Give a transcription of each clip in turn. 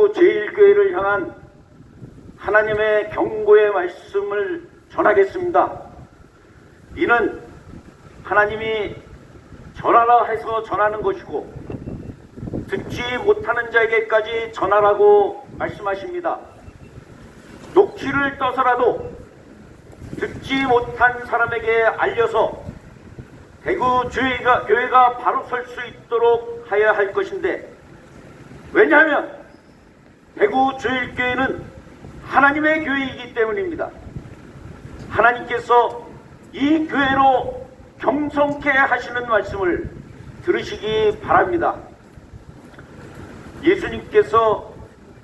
대구 제1교회를 향한 하나님의 경고의 말씀을 전하겠습니다. 이는 하나님이 전하라 해서 전하는 것이고 듣지 못하는 자에게까지 전하라고 말씀하십니다. 녹취를 떠서라도 듣지 못한 사람에게 알려서 대구 교회가 바로 설 수 있도록 하여야 할 것인데, 왜냐하면 대구 제1교회는 하나님의 교회이기 때문입니다. 하나님께서 이 교회로 경성케 하시는 말씀을 들으시기 바랍니다. 예수님께서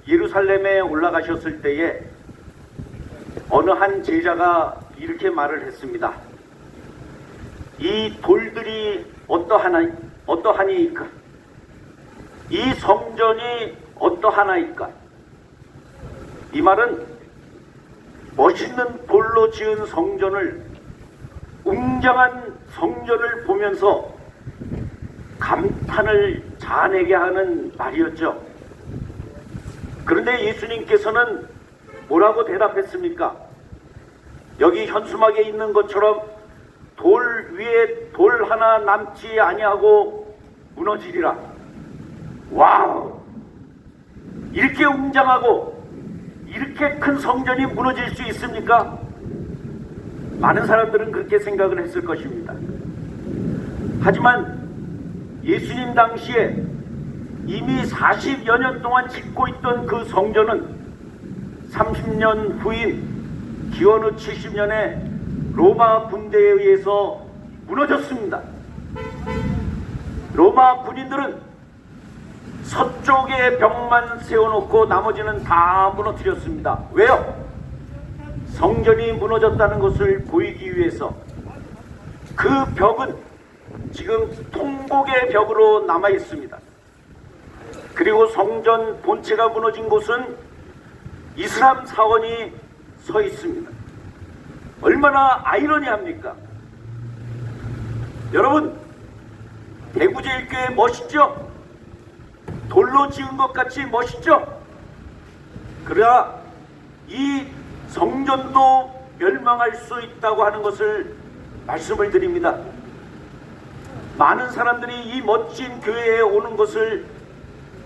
예루살렘에 올라가셨을 때에 어느 한 제자가 이렇게 말을 했습니다. 이 돌들이 어떠하니까? 이 성전이 어떠하나이까? 이 말은 멋있는 돌로 지은 성전을, 웅장한 성전을 보면서 감탄을 자아내게 하는 말이었죠. 그런데 예수님께서는 뭐라고 대답했습니까? 여기 현수막에 있는 것처럼 돌 위에 돌 하나 남지 아니하고 무너지리라. 와우! 이렇게 웅장하고 이렇게 큰 성전이 무너질 수 있습니까? 많은 사람들은 그렇게 생각을 했을 것입니다. 하지만 예수님 당시에 이미 40여 년 동안 짓고 있던 그 성전은 30년 후인 기원후 70년에 로마 군대에 의해서 무너졌습니다. 로마 군인들은 서쪽에 벽만 세워놓고 나머지는 다 무너뜨렸습니다. 왜요? 성전이 무너졌다는 것을 보이기 위해서. 그 벽은 지금 통곡의 벽으로 남아 있습니다. 그리고 성전 본체가 무너진 곳은 이슬람 사원이 서 있습니다. 얼마나 아이러니합니까? 여러분, 대구 제1교회 멋있죠? 돌로 지은 것 같이 멋있죠? 그러나 이 성전도 멸망할 수 있다고 하는 것을 말씀을 드립니다. 많은 사람들이 이 멋진 교회에 오는 것을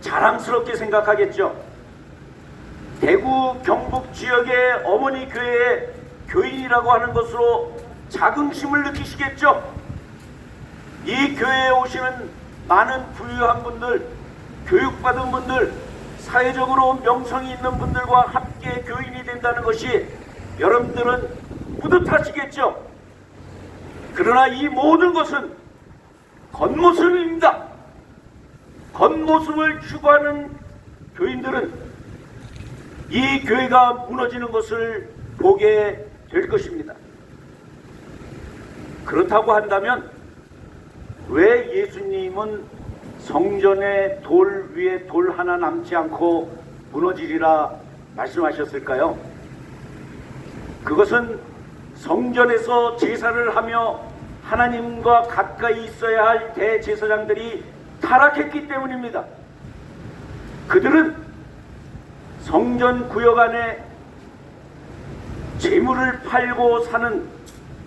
자랑스럽게 생각하겠죠. 대구 경북 지역의 어머니 교회의 교인이라고 하는 것으로 자긍심을 느끼시겠죠. 이 교회에 오시는 많은 부유한 분들, 교육받은 분들, 사회적으로 명성이 있는 분들과 함께 교인이 된다는 것이 여러분들은 뿌듯하시겠죠. 그러나 이 모든 것은 겉모습입니다. 겉모습을 추구하는 교인들은 이 교회가 무너지는 것을 보게 될 것입니다. 그렇다고 한다면 왜 예수님은 성전의 돌 위에 돌 하나 남지 않고 무너지리라 말씀하셨을까요? 그것은 성전에서 제사를 하며 하나님과 가까이 있어야 할 대제사장들이 타락했기 때문입니다. 그들은 성전 구역 안에 재물을 팔고 사는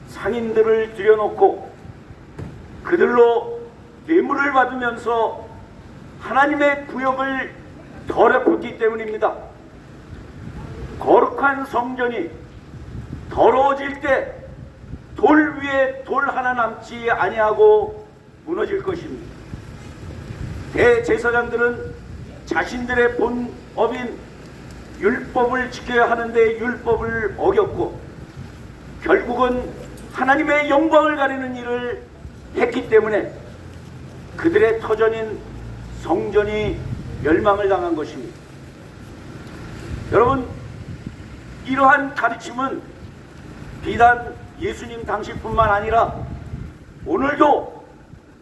상인들을 들여놓고 그들로 뇌물을 받으면서 하나님의 구역을 더럽혔기 때문입니다. 거룩한 성전이 더러워질 때 돌 위에 돌 하나 남지 아니하고 무너질 것입니다. 대제사장들은 자신들의 본업인 율법을 지켜야 하는데 율법을 어겼고 결국은 하나님의 영광을 가리는 일을 했기 때문에 그들의 터전인 성전이 멸망을 당한 것입니다. 여러분, 이러한 가르침은 비단 예수님 당시뿐만 아니라 오늘도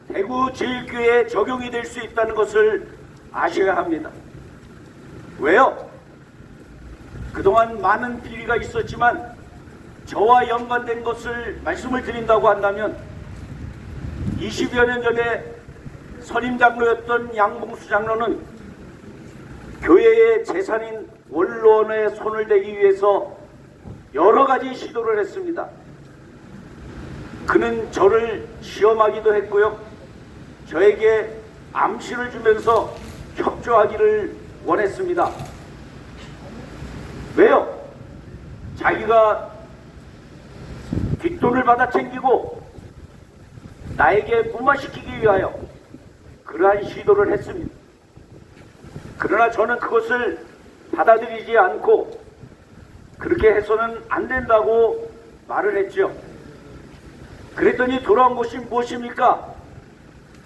대구 제1교회에 적용이 될 수 있다는 것을 아셔야 합니다. 왜요? 그동안 많은 비리가 있었지만 저와 연관된 것을 말씀을 드린다고 한다면 20여 년 전에 선임장로였던 양봉수 장로는 교회의 재산인 원로원에 손을 대기 위해서 여러 가지 시도를 했습니다. 그는 저를 시험하기도 했고요. 저에게 암시를 주면서 협조하기를 원했습니다. 왜요? 자기가 뒷돈을 받아 챙기고 나에게 무마시키기 위하여 그러한 시도를 했습니다. 그러나 저는 그것을 받아들이지 않고 그렇게 해서는 안 된다고 말을 했죠. 그랬더니 돌아온 것이 무엇입니까?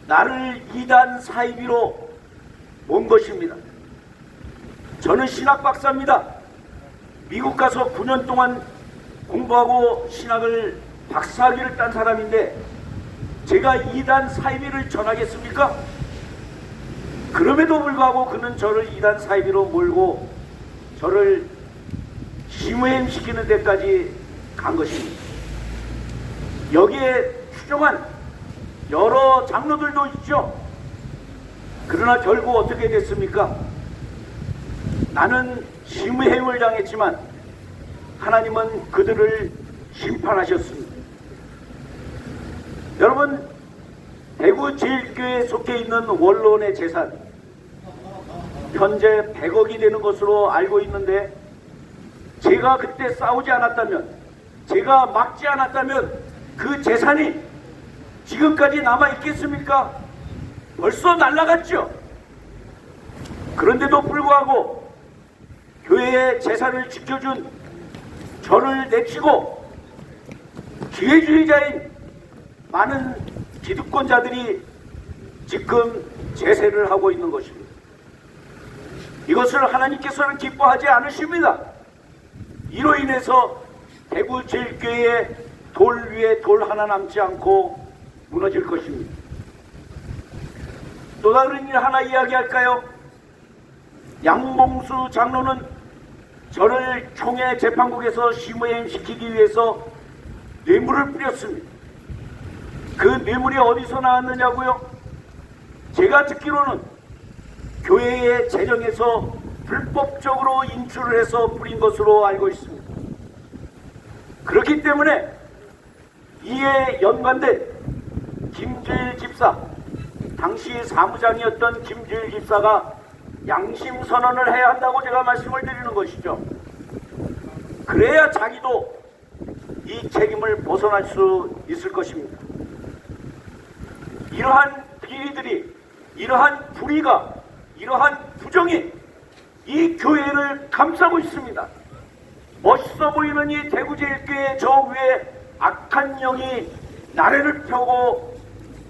나를 이단 사이비로 몬 것입니다. 저는 신학 박사입니다. 미국 가서 9년 동안 공부하고 신학을 박사학위를 딴 사람인데 제가 이단 사이비를 전하겠습니까? 그럼에도 불구하고 그는 저를 이단 사이비로 몰고 저를 심우행시키는 데까지 간 것입니다. 여기에 추종한 여러 장로들도 있죠. 그러나 결국 어떻게 됐습니까? 나는 심우행을 당했지만 하나님은 그들을 심판하셨습니다. 여러분, 대구 제일교회에 속해 있는 원로원의 재산 현재 100억이 되는 것으로 알고 있는데, 제가 그때 싸우지 않았다면, 제가 막지 않았다면 그 재산이 지금까지 남아있겠습니까? 벌써 날아갔죠. 그런데도 불구하고 교회의 재산을 지켜준 저를 내치고 기회주의자인 많은 기득권자들이 지금 제세를 하고 있는 것입니다. 이것을 하나님께서는 기뻐하지 않으십니다. 이로 인해서 대구 제일교회의 돌 위에 돌 하나 남지 않고 무너질 것입니다. 또 다른 일 하나 이야기할까요? 양봉수 장로는 저를 총회 재판국에서 심의행시키기 위해서 뇌물을 뿌렸습니다. 그 뇌물이 어디서 나왔느냐고요? 제가 듣기로는 교회의 재정에서 불법적으로 인출을 해서 뿌린 것으로 알고 있습니다. 그렇기 때문에 이에 연관된 김주일 집사, 당시 사무장이었던 김주일 집사가 양심 선언을 해야 한다고 제가 말씀을 드리는 것이죠. 그래야 자기도 이 책임을 벗어날 수 있을 것입니다. 이러한 비리들이, 이러한 불의가, 이러한 부정이 이 교회를 감싸고 있습니다. 멋있어 보이는 이 대구제일교회 저 위에 악한 영이 나래를 펴고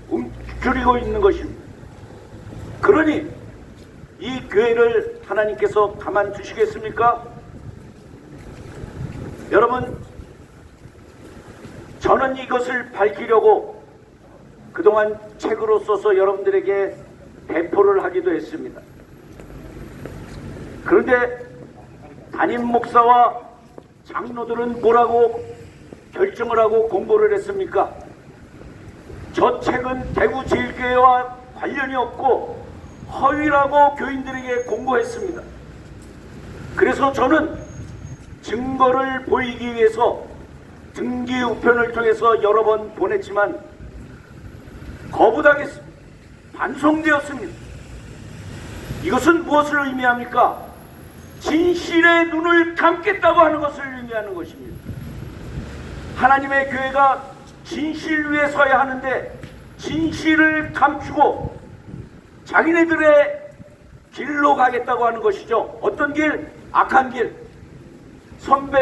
움츠리고 있는 것입니다. 그러니 이 교회를 하나님께서 가만 두시겠습니까? 여러분, 저는 이것을 밝히려고 그동안 책으로 써서 여러분들에게 배포를 하기도 했습니다. 그런데 담임 목사와 장로들은 뭐라고 결정을 하고 공고를 했습니까? 저 책은 대구 제일교회와 관련이 없고 허위라고 교인들에게 공고했습니다. 그래서 저는 증거를 보이기 위해서 등기 우편을 통해서 여러 번 보냈지만 거부당했습니다. 반송되었습니다. 이것은 무엇을 의미합니까? 진실의 눈을 감겠다고 하는 것을 의미하는 것입니다. 하나님의 교회가 진실 위에 서야 하는데 진실을 감추고 자기네들의 길로 가겠다고 하는 것이죠. 어떤 길? 악한 길. 선배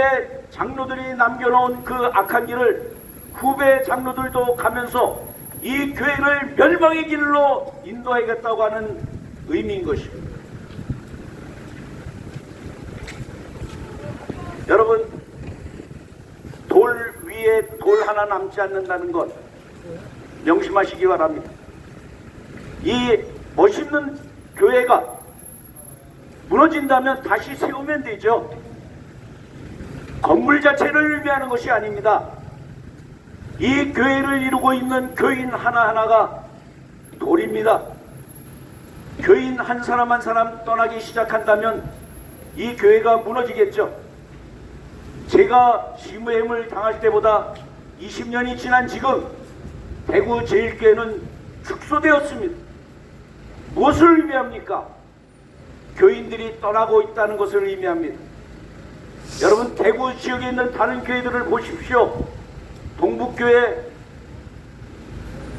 장로들이 남겨놓은 그 악한 길을 후배 장로들도 가면서 이 교회를 멸망의 길로 인도하겠다고 하는 의미인 것입니다. 여러분, 돌 위에 돌 하나 남지 않는다는 것 명심하시기 바랍니다. 이 멋있는 교회가 무너진다면 다시 세우면 되죠. 건물 자체를 의미하는 것이 아닙니다. 이 교회를 이루고 있는 교인 하나하나가 돌입니다. 교인 한 사람 한 사람 떠나기 시작한다면 이 교회가 무너지겠죠. 제가 시무회임을 당할 때보다 20년이 지난 지금 대구 제1교회는 축소되었습니다. 무엇을 의미합니까? 교인들이 떠나고 있다는 것을 의미합니다. 여러분, 대구 지역에 있는 다른 교회들을 보십시오. 동북교회,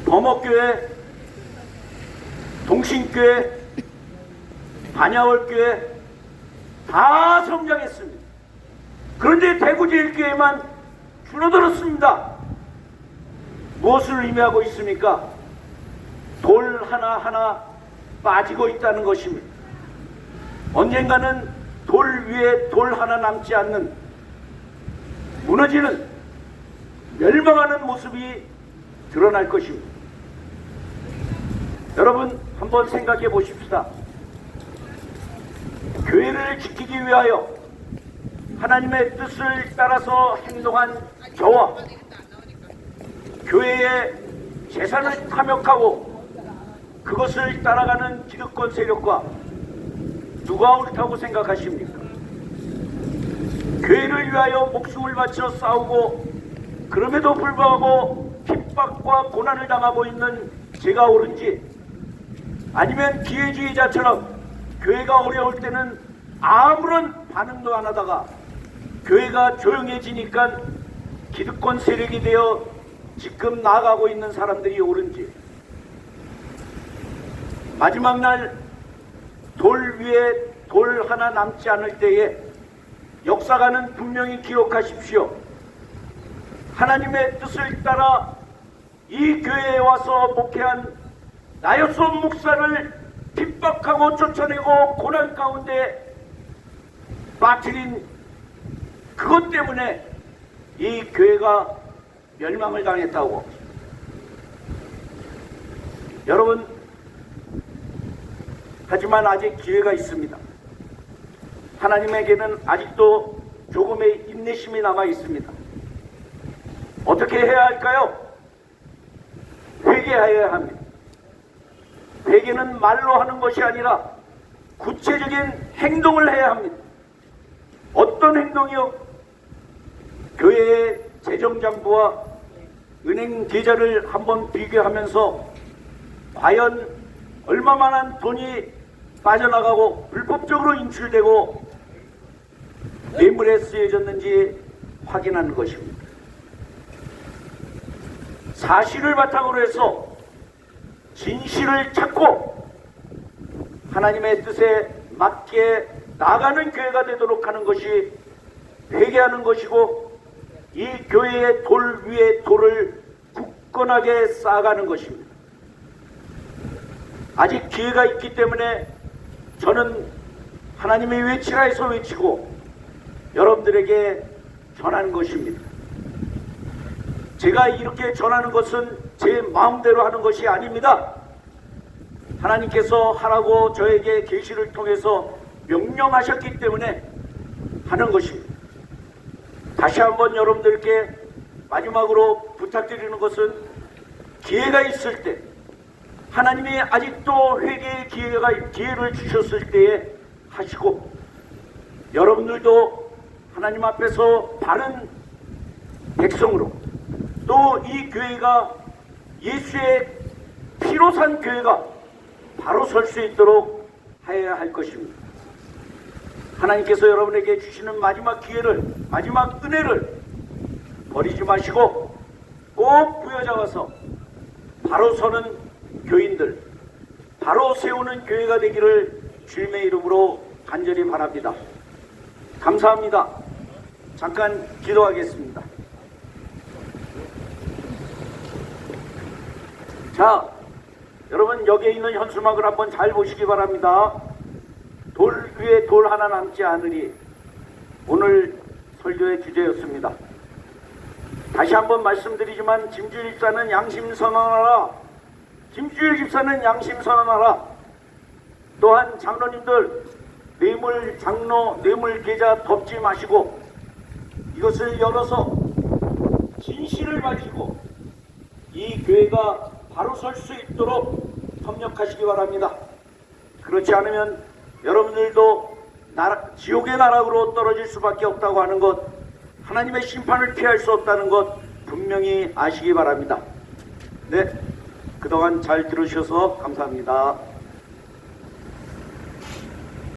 범어교회, 동신교회, 반야월교회 다 성장했습니다. 그런데 대구 제1교회만 줄어들었습니다. 무엇을 의미하고 있습니까? 돌 하나하나 빠지고 있다는 것입니다. 언젠가는 돌 위에 돌 하나 남지 않는, 무너지는, 멸망하는 모습이 드러날 것입니다. 여러분, 한번 생각해 보십시다. 교회를 지키기 위하여 하나님의 뜻을 따라서 행동한 저와 교회의 재산을 탐욕하고 그것을 따라가는 기득권 세력과 누가 옳다고 생각하십니까? 교회를 위하여 목숨을 바쳐 싸우고 그럼에도 불구하고 핍박과 고난을 당하고 있는 제가 옳은지, 아니면 기회주의자처럼 교회가 어려울 때는 아무런 반응도 안 하다가 교회가 조용해지니까 기득권 세력이 되어 지금 나아가고 있는 사람들이 옳은지, 마지막 날 돌 위에 돌 하나 남지 않을 때에 역사가는 분명히 기록하십시오. 하나님의 뜻을 따라 이 교회에 와서 목회한 나여손 목사를 핍박하고 쫓아내고 고난 가운데 빠뜨린 그것 때문에 이 교회가 멸망을 당했다고. 여러분, 하지만 아직 기회가 있습니다. 하나님에게는 아직도 조금의 인내심이 남아 있습니다. 어떻게 해야 할까요? 회개해야 합니다. 회개는 말로 하는 것이 아니라 구체적인 행동을 해야 합니다. 어떤 행동이요? 교회의 재정장부와 은행 계좌를 한번 비교하면서 과연 얼마만한 돈이 빠져나가고 불법적으로 인출되고 뇌물에 쓰여졌는지 확인하는 것입니다. 사실을 바탕으로 해서 진실을 찾고 하나님의 뜻에 맞게 나가는 교회가 되도록 하는 것이 회개하는 것이고, 이 교회의 돌 위에 돌을 굳건하게 쌓아가는 것입니다. 아직 기회가 있기 때문에 저는 하나님의 외치라 해서 외치고 여러분들에게 전하는 것입니다. 제가 이렇게 전하는 것은 제 마음대로 하는 것이 아닙니다. 하나님께서 하라고 저에게 계시를 통해서 명령하셨기 때문에 하는 것입니다. 다시 한번 여러분들께 마지막으로 부탁드리는 것은, 기회가 있을 때, 하나님이 아직도 회개의 기회를 주셨을 때에 하시고, 여러분들도 하나님 앞에서 바른 백성으로, 또 이 교회가 예수의 피로 산 교회가 바로 설 수 있도록 해야 할 것입니다. 하나님께서 여러분에게 주시는 마지막 기회를, 마지막 은혜를 버리지 마시고 꼭 부여잡아서 바로 서는 교인들, 바로 세우는 교회가 되기를 주님의 이름으로 간절히 바랍니다. 감사합니다. 잠깐 기도하겠습니다. 자, 여러분, 여기에 있는 현수막을 한번 잘 보시기 바랍니다. 돌 위에 돌 하나 남지 않으리, 오늘 설교의 주제였습니다. 다시 한번 말씀드리지만, 김주일 집사는 양심 선언하라. 김주일 집사는 양심 선언하라. 또한 장로님들, 뇌물 계좌 덮지 마시고 이것을 열어서 진실을 밝히고 이 교회가 바로 설 수 있도록 협력하시기 바랍니다. 그렇지 않으면 여러분들도 지옥의 나락으로 떨어질 수밖에 없다고 하는 것, 하나님의 심판을 피할 수 없다는 것 분명히 아시기 바랍니다. 네, 그동안 잘 들으셔서 감사합니다.